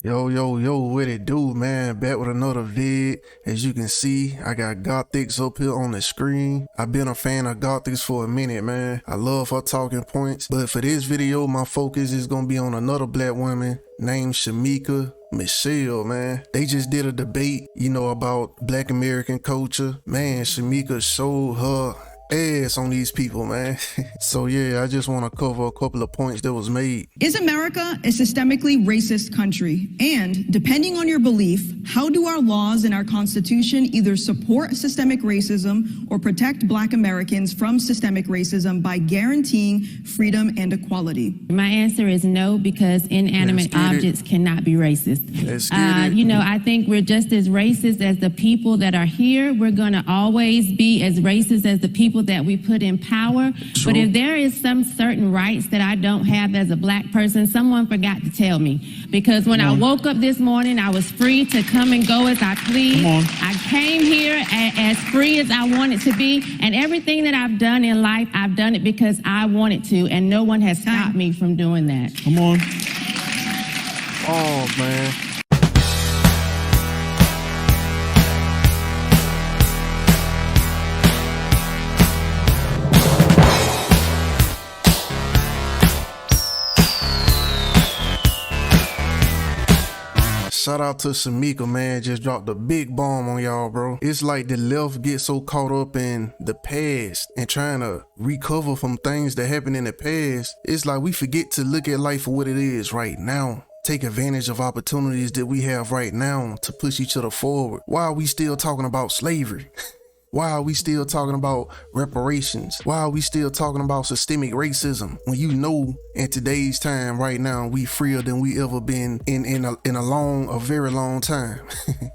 Yo, what it do, man? Back with another vid. As you can see, I got Gothics up here on the screen. I've been a fan of Gothics for a minute, man. I love her talking points. But for this video, my focus is gonna be on another black woman named Shamika Michelle, man. They just did a debate, about black American culture. Man, Shamika showed her ass on these people, man. So yeah, I just want to cover a couple of points that was made. Is America a systemically racist country? And depending on your belief, how do our laws and our Constitution either support systemic racism or protect Black Americans from systemic racism by guaranteeing freedom and equality? My answer is no, because inanimate objects cannot be racist. I think we're just as racist as the people that are here. We're going to always be as racist as the people that we put in power. Sure. But if there is some certain rights that I don't have as a black person, someone forgot to tell me. Because when I woke up this morning, I was free to come and go as I please. I came here as free as I wanted to be. And everything that I've done in life, I've done it because I wanted to. And no one has stopped me from doing that. Come on. Oh, man. Shout out to Shamika, man. Just dropped a big bomb on y'all, bro. It's like the left gets so caught up in the past and trying to recover from things that happened in the past. It's like we forget to look at life for what it is right now. Take advantage of opportunities that we have right now to push each other forward. Why are we still talking about slavery? Why are we still talking about reparations? Why are we still talking about systemic racism? When in today's time right now, we freer than we ever been in a very long time.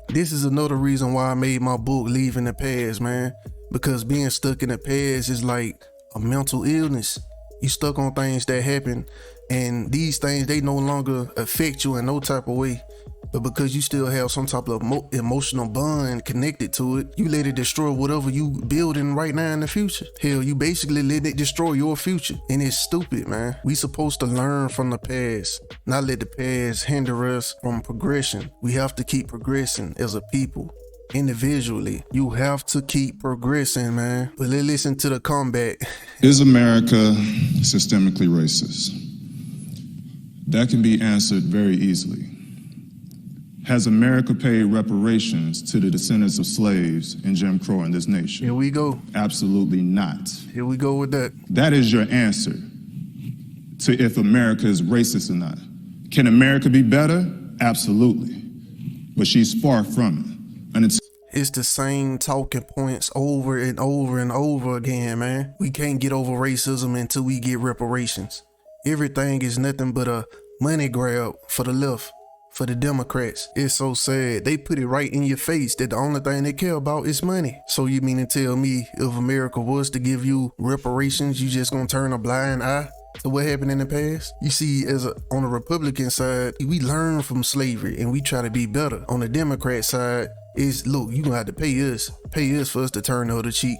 This is another reason why I made my book Leaving the Past, man. Because being stuck in the past is like a mental illness. You stuck on things that happen, and these things, they no longer affect you in no type of way. But because you still have some type of emotional bond connected to it, you let it destroy whatever you building right now in the future. Hell, you basically let it destroy your future. And it's stupid, man. We supposed to learn from the past, not let the past hinder us from progression. We have to keep progressing as a people. Individually, you have to keep progressing, man. But let's listen to the comeback. Is America systemically racist? That can be answered very easily. Has America paid reparations to the descendants of slaves and Jim Crow in this nation? Here we go. Absolutely not. Here we go with that. That is your answer to if America is racist or not. Can America be better? Absolutely. But she's far from it. And it's the same talking points over and over and over again, man. We can't get over racism until we get reparations. Everything is nothing but a money grab for the left. For the Democrats. It's so sad. They put it right in your face that the only thing they care about is money. So you mean to tell me if America was to give you reparations, you just gonna turn a blind eye to what happened in the past? You see, on the Republican side, we learn from slavery and we try to be better. On the Democrat side, look, you gonna have to pay us for us to turn the other cheek.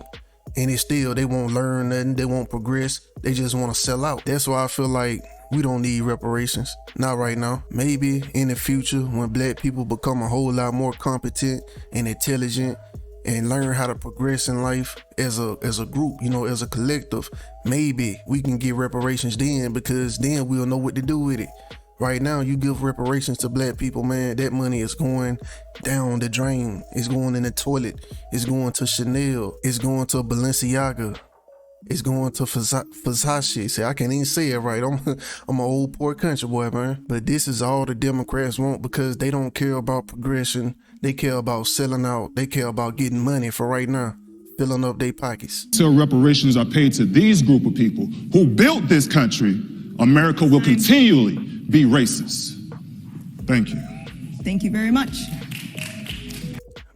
And it's still, they won't learn nothing, they won't progress, they just wanna sell out. That's why I feel like we don't need reparations. Not right now. Maybe in the future when black people become a whole lot more competent and intelligent and learn how to progress in life as a group, as a collective, maybe we can get reparations then, because then we'll know what to do with it. Right now, you give reparations to black people, man, that money is going down the drain. It's going in the toilet. It's going to Chanel. It's going to Balenciaga. It's going to Versace. See, I can't even say it right. I'm an old poor country boy, man. But this is all the Democrats want, because they don't care about progression. They care about selling out. They care about getting money for right now, filling up their pockets. Until reparations are paid to these group of people who built this country, America will continually be racist. Thank you. Thank you very much.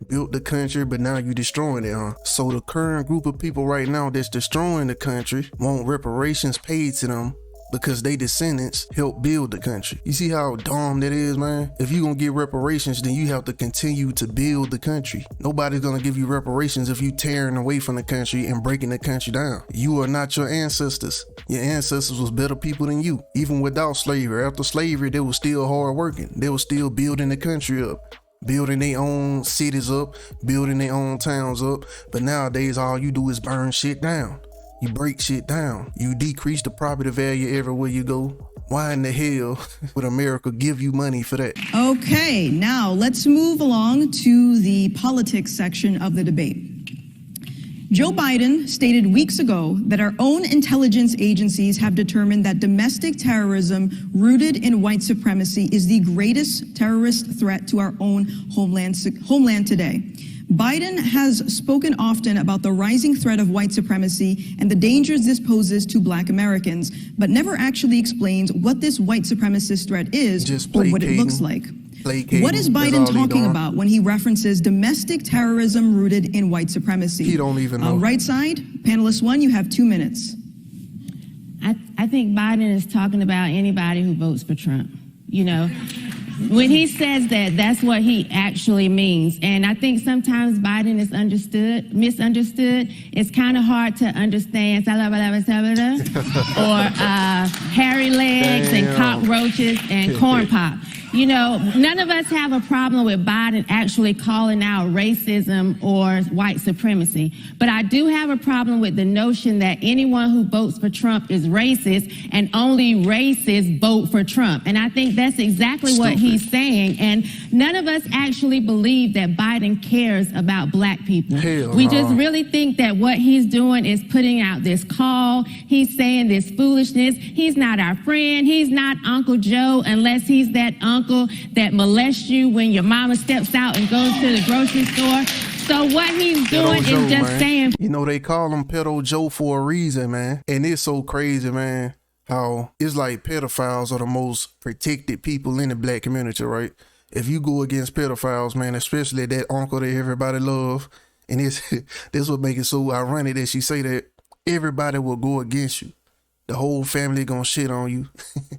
Built the country, but now you destroying it, huh? So the current group of people right now that's destroying the country want reparations paid to them because they descendants helped build the country. You see how dumb that is, man? If you gonna get reparations, then you have to continue to build the country. Nobody's gonna give you reparations if you tearing away from the country and breaking the country down. You are not your ancestors. Your ancestors was better people than you. Even without slavery, after slavery, they were still hard working. They were still building the country up, building their own cities up, building their own towns up. But nowadays, all you do is burn shit down. You break shit down. You decrease the property value everywhere you go. Why in the hell would America give you money for that? Okay, now let's move along to the politics section of the debate. Joe Biden stated weeks ago that our own intelligence agencies have determined that domestic terrorism rooted in white supremacy is the greatest terrorist threat to our own homeland today. Biden has spoken often about the rising threat of white supremacy and the dangers this poses to Black Americans, but never actually explains what this white supremacist threat is or what it looks like. What is Biden talking about when he references domestic terrorism rooted in white supremacy? He don't even know. Right side, panelist one, you have 2 minutes. I think Biden is talking about anybody who votes for Trump. You know, when he says that, that's what he actually means. And I think sometimes Biden is misunderstood. It's kind of hard to understand, or hairy legs and cockroaches and corn pop. You know, none of us have a problem with Biden actually calling out racism or white supremacy. But I do have a problem with the notion that anyone who votes for Trump is racist and only racists vote for Trump. And I think that's exactly what he's saying. And none of us actually believe that Biden cares about Black people. We just really think that what he's doing is putting out this call. He's saying this foolishness. He's not our friend. He's not Uncle Joe unless he's that uncle that molests you when your mama steps out and goes to the grocery store. So what he's doing is just saying. You know, they call him Pedo Joe for a reason, man. And it's so crazy, man, how it's like pedophiles are the most protected people in the Black community, right? If you go against pedophiles, man, especially that uncle that everybody love, and this would make it so ironic that she say that everybody will go against you. The whole family gonna shit on you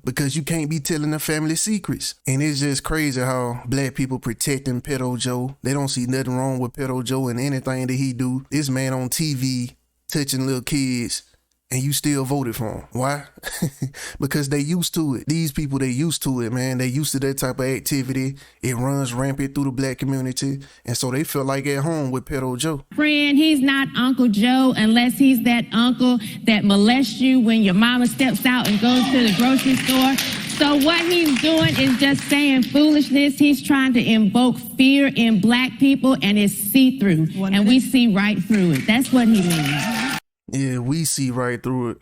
because you can't be telling the family secrets. And it's just crazy how Black people protecting Pedo Joe. They don't see nothing wrong with Pedo Joe and anything that he do. This man on TV touching little kids, and you still voted for him. Why? Because they used to it. These people, they used to it, man. They used to that type of activity. It runs rampant through the Black community. And so they feel like at home with Pedo Joe. Friend, he's not Uncle Joe unless he's that uncle that molests you when your mama steps out and goes to the grocery store. So what he's doing is just saying foolishness. He's trying to invoke fear in Black people, and it's see-through. And we see right through it. That's what he means. Yeah, we see right through it,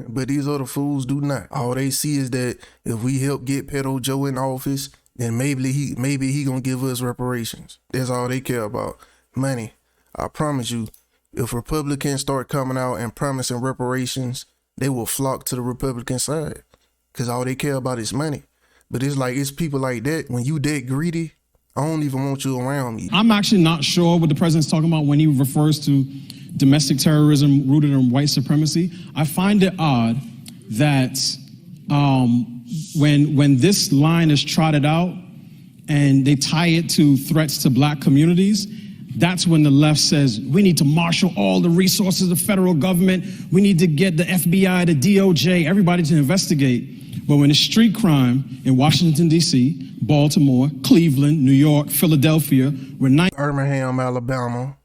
but these other fools do not. All they see is that if we help get Pedo Joe in office, then maybe he gonna give us reparations. That's all they care about, money. I promise you, if Republicans start coming out and promising reparations, they will flock to the Republican side because all they care about is money. But it's like, it's people like that. When you that greedy, I don't even want you around me. I'm actually not sure what the president's talking about when he refers to domestic terrorism rooted in white supremacy. I find it odd that when this line is trotted out and they tie it to threats to Black communities, that's when the left says, we need to marshal all the resources of the federal government. We need to get the FBI, the DOJ, everybody to investigate. But when it's street crime in Washington, D.C., Baltimore, Cleveland, New York, Philadelphia, Birmingham, Alabama,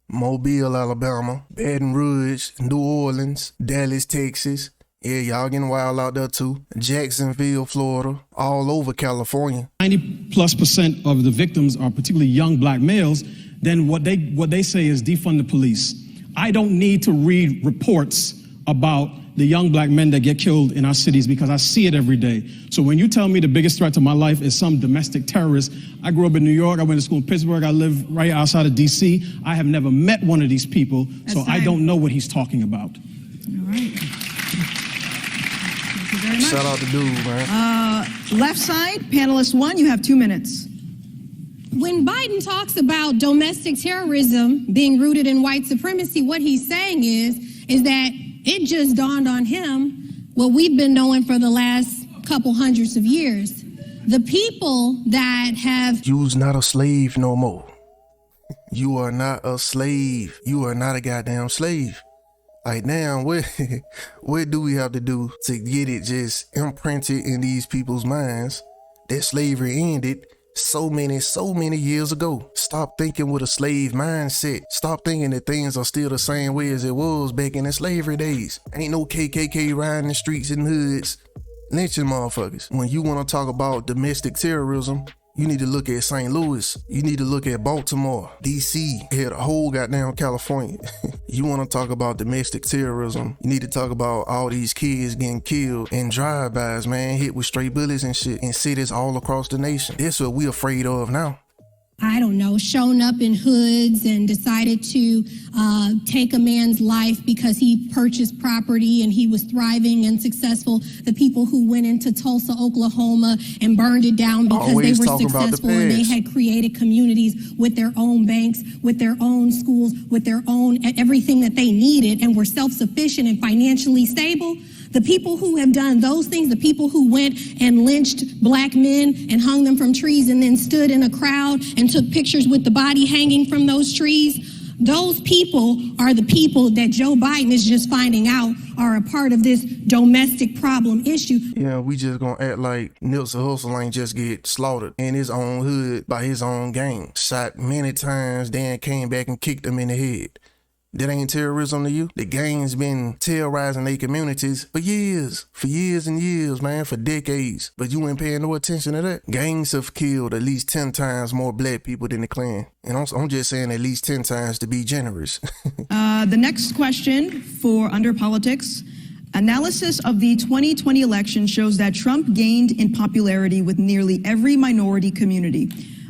Mobile, Alabama, Baton Rouge, New Orleans, Dallas, Texas. Yeah, y'all getting wild out there too. Jacksonville, Florida, all over California. 90+% of the victims are particularly young Black males. Then what they say is defund the police. I don't need to read reports about the young Black men that get killed in our cities because I see it every day. So when you tell me the biggest threat to my life is some domestic terrorist, I grew up in New York, I went to school in Pittsburgh, I live right outside of DC. I have never met one of these people, so I don't know what he's talking about. All right. Thank you very much. Shout out to dude, man. Left side, panelist one, you have 2 minutes. When Biden talks about domestic terrorism being rooted in white supremacy, what he's saying is that it just dawned on him what we've been knowing for the last couple hundreds of years. The people that have... You's not a slave no more. You are not a slave. You are not a goddamn slave. Like now, what do we have to do to get it just imprinted in these people's minds that slavery ended so many years ago? Stop thinking with a slave mindset. Stop thinking that things are still the same way as it was back in the slavery days. Ain't no KKK riding the streets and hoods lynching motherfuckers. When you want to talk about domestic terrorism, you need to look at St. Louis. You need to look at Baltimore, DC, here the whole goddamn California. You want to talk about domestic terrorism, you need to talk about all these kids getting killed in drive-bys, man, hit with stray bullets and shit in cities all across the nation. That's what we afraid of now. I don't know, shown up in hoods and decided to take a man's life because he purchased property and he was thriving and successful. The people who went into Tulsa, Oklahoma and burned it down because Always they were successful and they had created communities with their own banks, with their own schools, with their own everything that they needed and were self-sufficient and financially stable. The people who have done those things, the people who went and lynched black men and hung them from trees and then stood in a crowd and took pictures with the body hanging from those trees, those people are the people that Joe Biden is just finding out are a part of this domestic problem issue. Yeah, we just gonna act like Nipsey Hussle ain't just get slaughtered in his own hood by his own gang. Shot many times, then came back and kicked him in the head. That ain't terrorism to you? The gang's been terrorizing their communities for years and years, man, for decades. But you ain't paying no attention to that. Gangs have killed at least 10 times more black people than the Klan. And I'm just saying at least 10 times to be generous. The next question for Under Politics. Analysis of the 2020 election shows that Trump gained in popularity with nearly every minority community.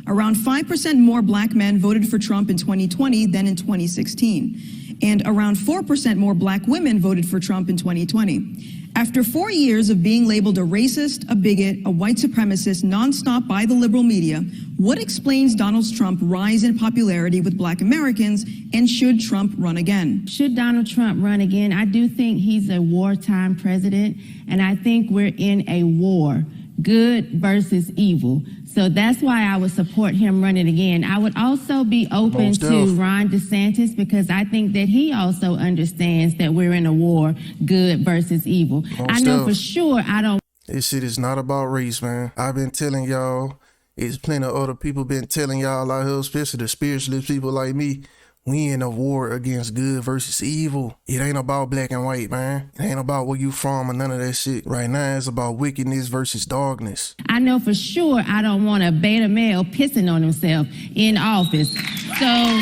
Around 5% more black men voted for Trump in 2020 than in 2016. And around 4% more black women voted for Trump in 2020. After 4 years of being labeled a racist, a bigot, a white supremacist nonstop by the liberal media, what explains Donald Trump's rise in popularity with black Americans, and should Trump run again? Should Donald Trump run again? I do think he's a wartime president, and I think we're in a war, good versus evil. So that's why I would support him running again. I would also be open to Ron DeSantis because I think that he also understands that we're in a war, good versus evil. I know for sure I don't. This shit is not about race, man. I've been telling y'all, it's plenty of other people been telling y'all out here, especially the spiritualist people like me, we in a war against good versus evil. It ain't about black and white, man. It ain't about where you from or none of that shit. Right now, it's about wickedness versus darkness. I know for sure I don't want a beta male pissing on himself in office. So,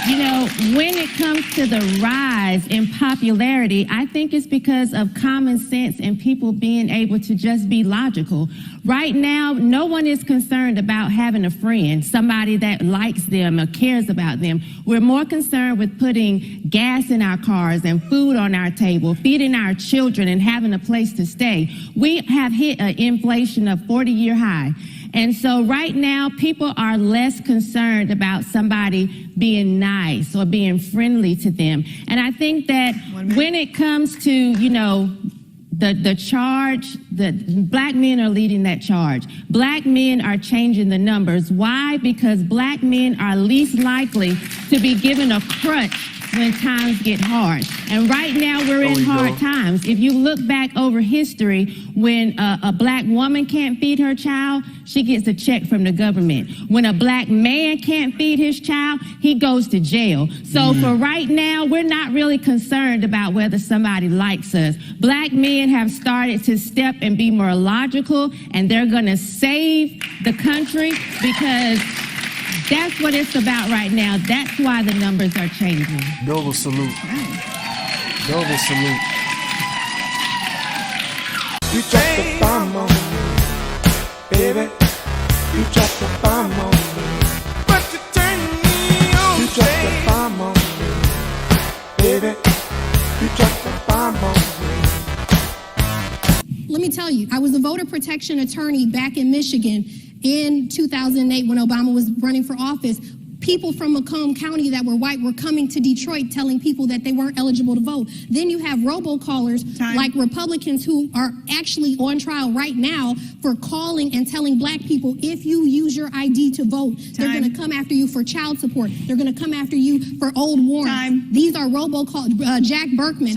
you know, when it comes to the rise in popularity, I think it's because of common sense and people being able to just be logical. Right now, no one is concerned about having a friend, somebody that likes them or cares about them. We're more concerned with putting gas in our cars and food on our table, feeding our children and having a place to stay. We have hit an inflation of 40-year high. And so right now, people are less concerned about somebody being nice or being friendly to them. And I think that when it comes to, you know, the charge, the black men are leading that charge. Black men are changing the numbers. Why? Because black men are least likely to be given a crutch when times get hard. And right now we're in hard times. If you look back over history, when a black woman can't feed her child, she gets a check from the government. When a black man can't feed his child, he goes to jail. So for right now, we're not really concerned about whether somebody likes us. Black men have started to step and be more logical, and they're gonna save the country because that's what it's about right now. That's why the numbers are changing. Double salute. Double salute. You dropped the bomb on me, baby. You dropped the bomb on me. But you turned me on. You dropped the bomb on me, baby. You dropped the bomb on me. Let me tell you, I was a voter protection attorney back in Michigan in 2008 when Obama was running for office. People from Macomb County that were white were coming to Detroit telling people that they weren't eligible to vote. Then you have robocallers like Republicans who are actually on trial right now for calling and telling black people, if you use your ID to vote, they're going to come after you for child support. They're going to come after you for old warrants. These are robocalls. Jack Berkman.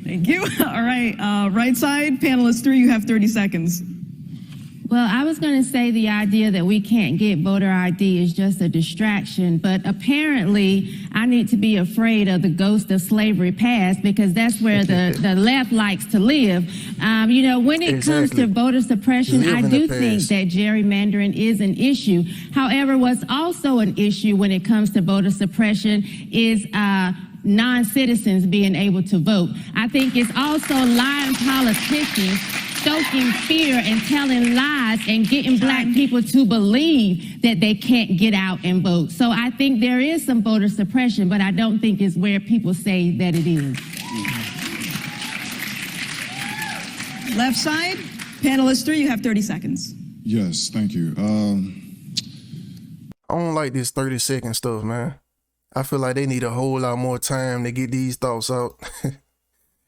Thank you. All right. Right side, panelist 3, you have 30 seconds. Well, I was going to say the idea that we can't get voter ID is just a distraction, but apparently I need to be afraid of the ghost of slavery past because that's where the left likes to live. You know, when it comes to voter suppression, I do think that gerrymandering is an issue. However, what's also an issue when it comes to voter suppression is non-citizens being able to vote. I think it's also lying politicians stoking fear and telling lies and getting black people to believe that they can't get out and vote. So I think there is some voter suppression, but I don't think it's where people say that it is. Left side, panelist 3, you have 30 seconds. Yes, thank you. I don't like this 30-second stuff, man. I feel like they need a whole lot more time to get these thoughts out.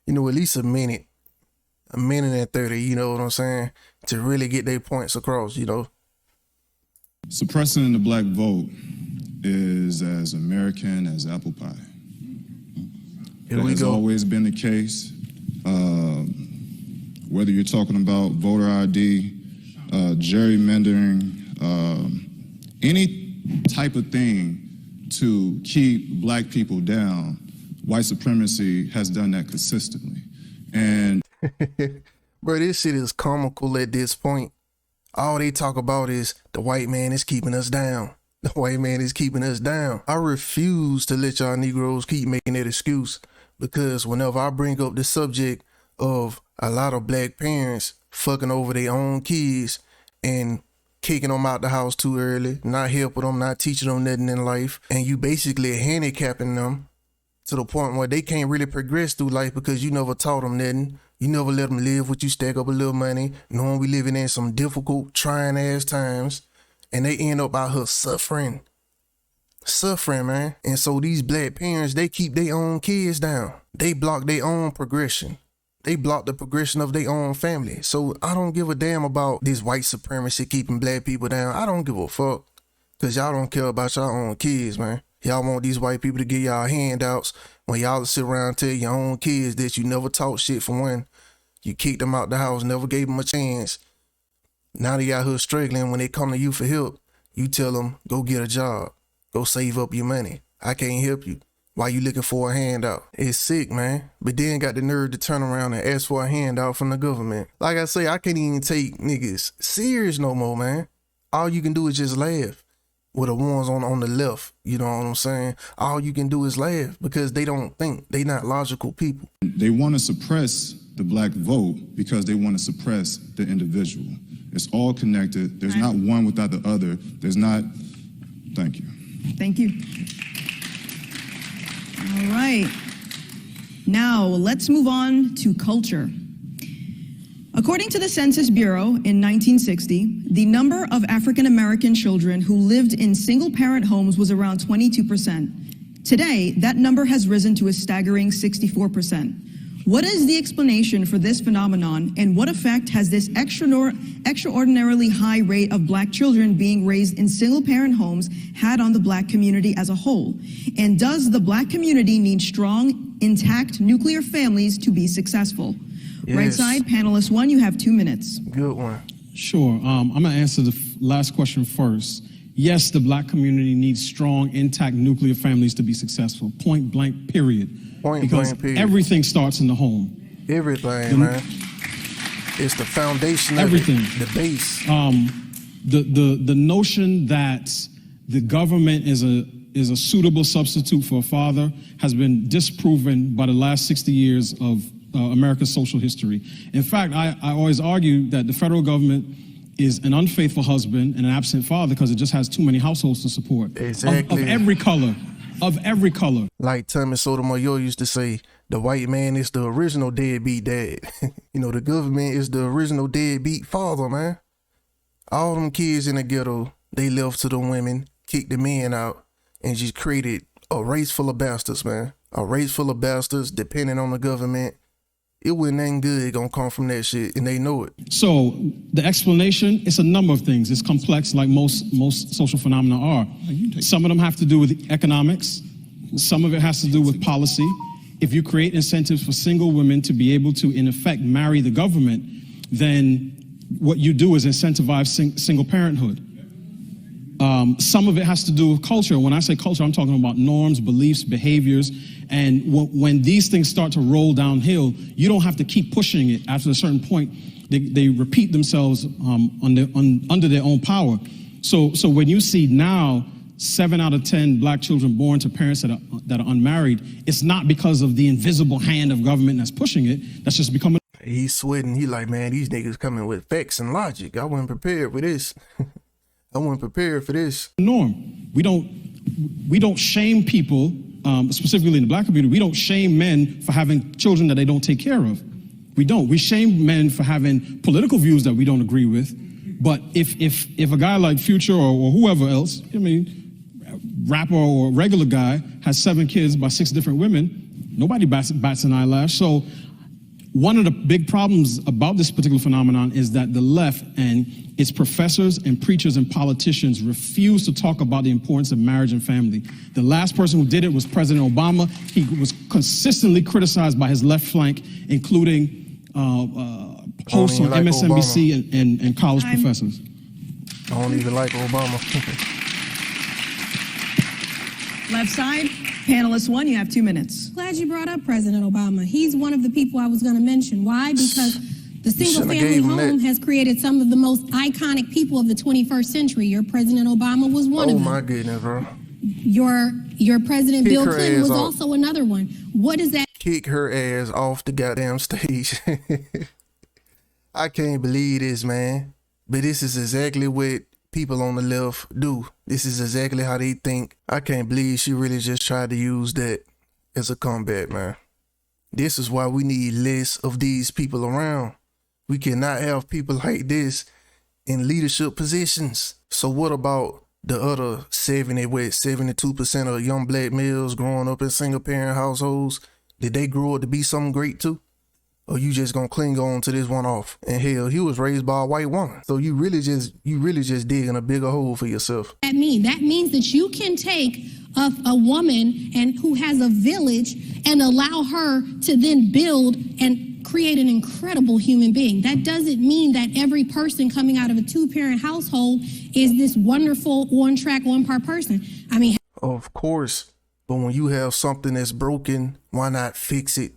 You know, at least a minute and 30, you know what I'm saying, to really get their points across, you know. Suppressing the black vote is as American as apple pie. Here that we has go. always been the case. Whether you're talking about voter ID, gerrymandering, any type of thing to keep black people down, white supremacy has done that consistently. And bro, this shit is comical at this point. All they talk about is the white man is keeping us down. The white man is keeping us down. I refuse to let y'all Negroes keep making that excuse, because whenever I bring up the subject of a lot of black parents fucking over their own kids and kicking them out the house too early, not helping them, not teaching them nothing in life, and you basically handicapping them to the point where they can't really progress through life because you never taught them nothing. You never let them live with you, stack up a little money, knowing we living in some difficult, trying ass times, and they end up out here suffering, man. And so these black parents, they keep their own kids down. They block their own progression. They block the progression of their own family. So I don't give a damn about this white supremacy keeping black people down. I don't give a fuck, because y'all don't care about y'all own kids, man. Y'all want these white people to give y'all handouts when y'all sit around and tell your own kids that you never taught shit for one. You kicked them out the house, never gave them a chance. Now they out here struggling. When they come to you for help, you tell them, go get a job. Go save up your money. I can't help you. Why you looking for a handout? It's sick, man. But then got the nerve to turn around and ask for a handout from the government. Like I say, I can't even take niggas serious no more, man. All you can do is just laugh. With the ones on the left, you know what I'm saying? All you can do is laugh because they don't think. They not logical people. they want to suppress the black vote because they want to suppress the individual. It's all connected. There's not one without the other. There's not. Thank you. Thank you. All right. Now, let's move on to culture. According to the Census Bureau, in 1960, the number of African-American children who lived in single-parent homes was around 22%. Today, that number has risen to a staggering 64%. What is the explanation for this phenomenon, and what effect has this extraordinarily high rate of black children being raised in single-parent homes had on the black community as a whole? And does the black community need strong, intact nuclear families to be successful? Yes. Right side, panelist one, you have 2 minutes. Good one. Sure. I'm going to answer the last question first. Yes, the black community needs strong, intact nuclear families to be successful. Point blank, period. Point blank, period. Everything starts in the home. Everything, man. It's the foundation. Everything. Of it, the base. The notion that the government is a suitable substitute for a father has been disproven by the last 60 years of America's social history. In fact, I always argue that the federal government is an unfaithful husband and an absent father because it just has too many households to support. Exactly. Of every color. Of every color. Like Thomas Sotomayor used to say, the white man is the original deadbeat dad. You know, the government is the original deadbeat father, man. All them kids in the ghetto they left to the women, kicked the men out, and just created a race full of bastards, man. A race full of bastards depending on the government. It wasn't nothing good gonna come from that shit, and they know it. So the explanation, it's a number of things. It's complex, like most social phenomena are. Some of them have to do with economics. Some of it has to do with policy. If you create incentives for single women to be able to, in effect, marry the government, then what you do is incentivize single parenthood. Some of it has to do with culture. When I say culture, I'm talking about norms, beliefs, behaviors. And when these things start to roll downhill, you don't have to keep pushing it. After a certain point, they repeat themselves under their own power. So when you see now 7 out of 10 black children born to parents that are unmarried, it's not because of the invisible hand of government that's pushing it. That's just becoming. He's sweating. He like, man, these niggas coming with facts and logic. I wasn't prepared for this. I wasn't prepared for this. Norm. We don't shame people, specifically in the black community. We don't shame men for having children that they don't take care of. We don't. We shame men for having political views that we don't agree with. But if a guy like Future or whoever else, I mean, rapper or regular guy has 7 kids by 6 different women, nobody bats an eyelash. So one of the big problems about this particular phenomenon is that the left and its professors and preachers and politicians refuse to talk about the importance of marriage and family. The last person who did it was President Obama. He was consistently criticized by his left flank, including hosts on MSNBC and college professors. I don't even like Obama. Left side, panelist 1, you have 2 minutes. Glad you brought up President Obama. He's one of the people I was going to mention. Why? Because the single-family home has created some of the most iconic people of the 21st century. Your President Obama was one of them. Oh my goodness, bro. Your President Bill Clinton was also another one. What is that? Kick her ass off the goddamn stage. I can't believe this, man. But this is exactly what people on the left do. This is exactly how they think. I can't believe she really just tried to use that as a comeback, man. This is why we need less of these people around. We cannot have people like this in leadership positions. So what about the other 72% of young black males growing up in single parent households? Did they grow up to be something great too? Or you just gonna cling on to this one off? And hell, he was raised by a white woman. So you really just digging a bigger hole for yourself. That means that you can take a woman and who has a village and allow her to then build and create an incredible human being. That doesn't mean that every person coming out of a 2-parent household is this wonderful, on-track, on-par person. I mean, of course, but when you have something that's broken, why not fix it?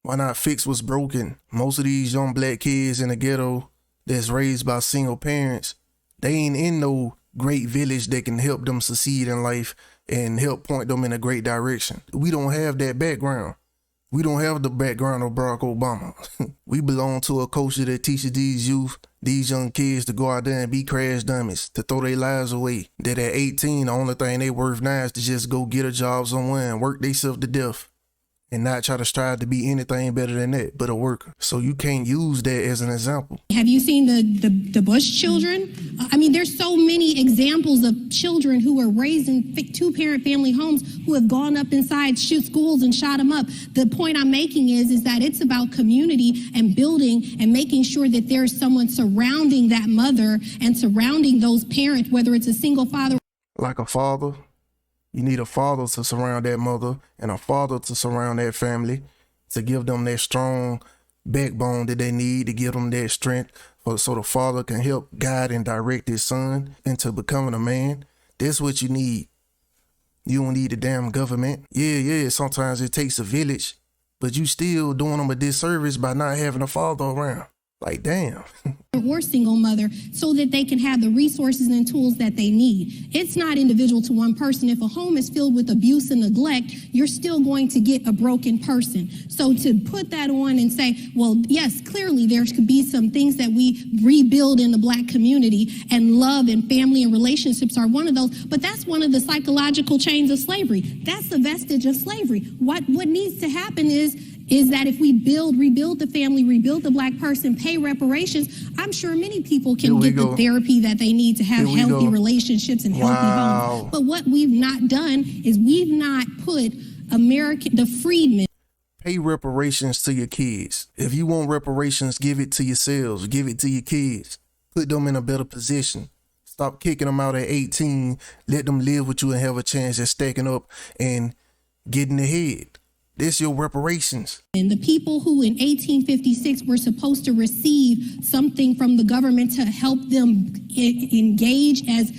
Why not fix what's broken? Most of these young black kids in the ghetto that's raised by single parents, they ain't in no great village that can help them succeed in life and help point them in a great direction. We don't have that background. We don't have the background of Barack Obama. We belong to a culture that teaches these youth, these young kids to go out there and be crash dummies, to throw their lives away. That at 18, the only thing they worth now is to just go get a job somewhere and work themselves to death and not try to strive to be anything better than that, but a worker. So you can't use that as an example. Have you seen the Bush children? I mean, there's so many examples of children who are raised in 2-parent family homes who have gone up inside schools and shot them up. The point I'm making is that it's about community and building and making sure that there's someone surrounding that mother and surrounding those parents, whether it's a single father. Like a father. You need a father to surround that mother and a father to surround that family, to give them that strong backbone that they need, to give them that strength so the father can help guide and direct his son into becoming a man. That's what you need. You don't need the damn government. Yeah, sometimes it takes a village, but you still doing them a disservice by not having a father around. Like, damn. Or single mother, so that they can have the resources and tools that they need. It's not individual to one person. If a home is filled with abuse and neglect, you're still going to get a broken person. So to put that on and say, well, yes, clearly there could be some things that we rebuild in the black community, and love and family and relationships are one of those, but that's one of the psychological chains of slavery. That's the vestige of slavery. What needs to happen is is that if we rebuild the family, rebuild the black person, pay reparations, I'm sure many people can get the therapy that they need to have healthy relationships and healthy homes. But what we've not done is we've not put the freedmen. Pay reparations to your kids. If you want reparations, give it to yourselves. Give it to your kids. Put them in a better position. Stop kicking them out at 18. Let them live with you and have a chance at stacking up and getting ahead. This your reparations. And the people who in 1856 were supposed to receive something from the government to help them engage as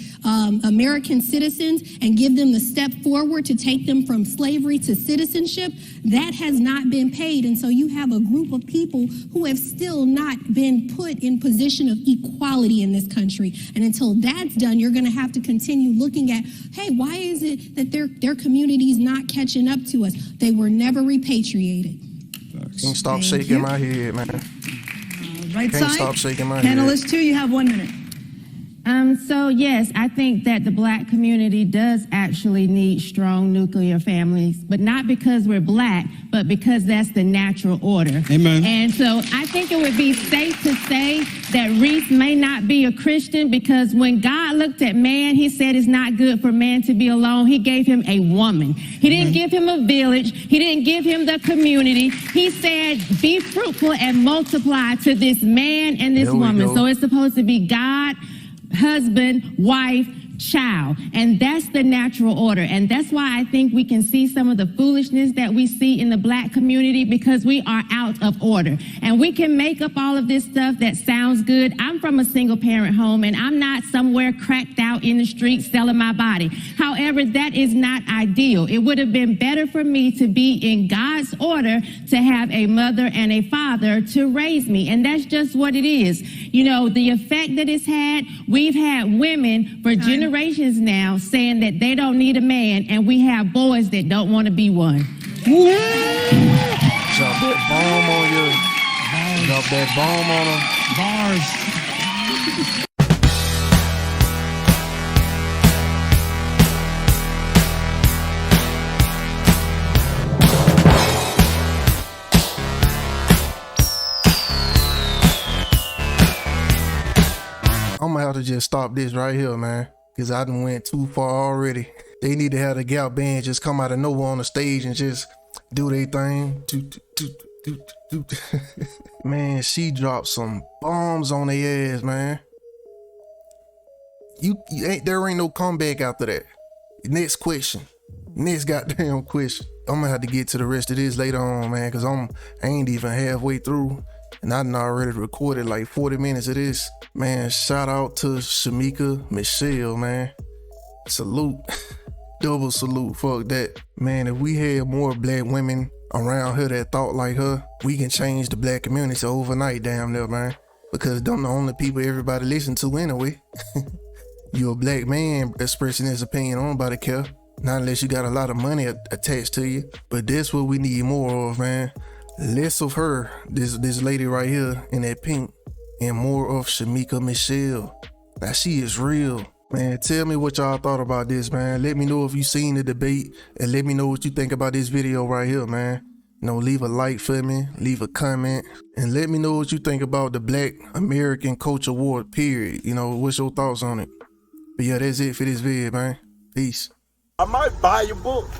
American citizens and give them the step forward to take them from slavery to citizenship, that has not been paid. And so you have a group of people who have still not been put in position of equality in this country. And until that's done, you're going to have to continue looking at, hey, why is it that their community's not catching up to us? They were never repatriated. Can't stop shaking my head, man. Right Can't side. stop shaking my head. Panelist 2, you have 1 minute. So yes, I think that the black community does actually need strong nuclear families, but not because we're black, but because that's the natural order. Amen. And so I think it would be safe to say that Reese may not be a Christian, because when God looked at man, he said it's not good for man to be alone. He gave him a woman. He didn't give him a village. He didn't give him the community. He said, be fruitful and multiply to this man and this woman. So it's supposed to be God, husband, wife, child. And that's the natural order. And that's why I think we can see some of the foolishness that we see in the black community, because we are out of order. And we can make up all of this stuff that sounds good. I'm from a single parent home, and I'm not somewhere cracked out in the street selling my body. However, that is not ideal. It would have been better for me to be in God's order, to have a mother and a father to raise me. And that's just what it is. You know, the effect that it's had, we've had women for generations now saying that they don't need a man, and we have boys that don't want to be one. Drop that bomb on you. Drop that bomb on them. Bars. I'm gonna have to just stop this right here, man, because I done went too far already. They need to have the Gap Band just come out of nowhere on the stage and just do their thing. Man, she dropped some bombs on their ass, man. There ain't no comeback after that. Next question. Next goddamn question. I'm gonna have to get to the rest of this later on, man, because I ain't even halfway through. And I done already recorded like 40 minutes of this. Man, shout out to Shamika Michelle, man. Salute. Double salute. Fuck that. Man, if we had more black women around here that thought like her, we can change the black community overnight, damn near, man. Because them the only people everybody listen to anyway. You a black man expressing his opinion, don't nobody care. Not unless you got a lot of money attached to you. But that's what we need more of, man. Less of her, this lady right here in that pink, and more of Shamika Michelle. Now she is real. Man, tell me what y'all thought about this, man. Let me know if you seen the debate, and let me know what you think about this video right here, man. You know, leave a like for me, leave a comment, and let me know what you think about the Black American Coach Award, period. You know, what's your thoughts on it? But yeah, that's it for this video, man. Peace. I might buy your book.